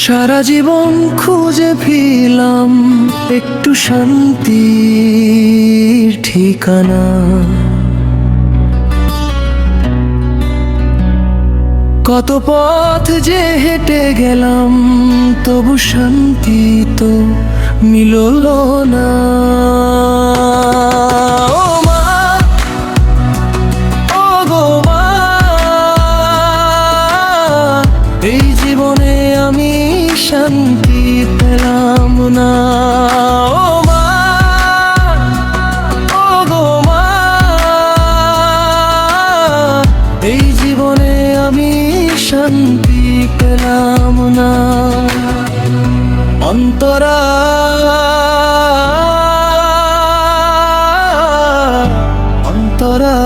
সারা জীবন খুঁজে ফিরলাম একটু শান্তির ঠিকানা। কত পথ যে হেঁটে গেলাম, তবু শান্তি তো মিলল না। ও মা, ও গো মা, এই জীবনে আমি শান্তি পেলাম না। ও মা, ও গো মা, এই জীবনে আমি শান্তি পেলাম না। অন্তরা, অন্তরা,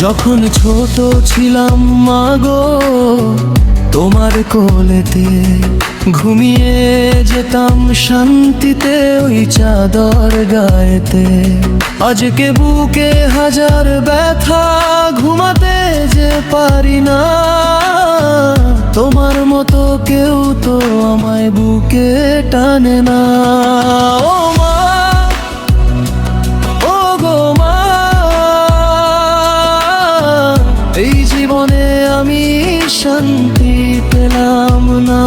যখন ছোট ছিলাম মাগো, তোমার কোলেতে ঘুমিয়ে যেতাম শান্তিতে ওই চাদর গায়েতে। আজকে বুকে হাজার ব্যথা, ঘুমাতে যে পারি না। তোমার মতো কেউ তো আমায় বুকে টানে না। ও মা, ও গো মা, এই জীবনে আমি শান্তি পেলাম না।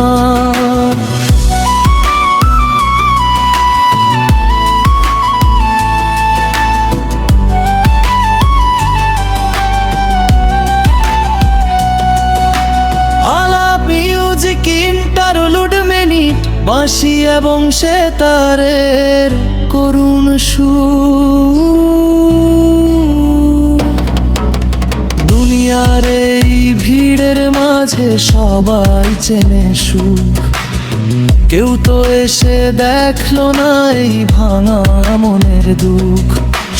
আলাপ, মিউজিক, ইন্টারলুড, মিনিট, বাঁশি এবং সেতারের করুণ সুর। দুনিয়ার এই ভিড়ের মাঝে সবাই চেনে সুখ, কেউ তো এসে দেখলো না এই ভাঙা মনের দুঃখ।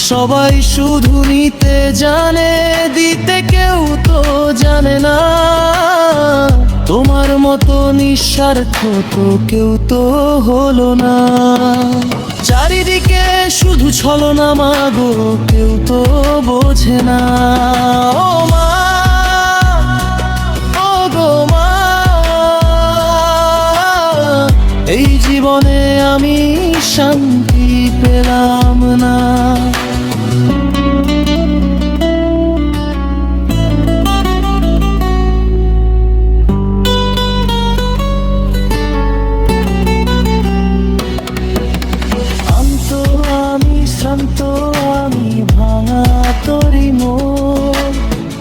সবাই শুধু নিতে জানে, দিতে কেউ তো জানে না। তোমার মতো নিঃস্বার্থ তো কেউ তো হলো না। চারিদিকে শুধু ছলনা মাগো, কেউ তো বোঝে না। ও মা, ও গো মা, এই জীবনে আমি শান্তি পেলাম না। শান্ত আমি, ভাঙা তরি মন,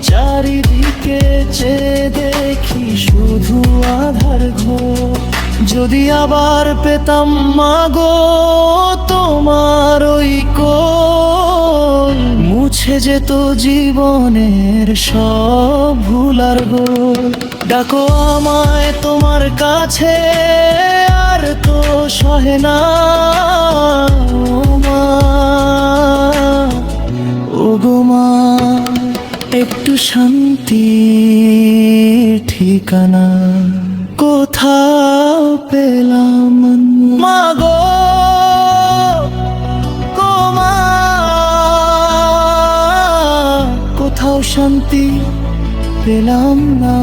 চারিদিকে চেয়ে দেখি শুধু আধার ঘোর। যদি আবার পেতাম মাগো তোমার ওই কোল, মুছে যেত জীবনের সব ভুলার গোল। ডাকো আমায় তোমার কাছে, আর তো সহে না। ও মা, ও গো মা, একটু শান্তির ঠিকানা কোথাও পেলাম মা গো, গো মা, কোথাও শান্তি পেলাম না।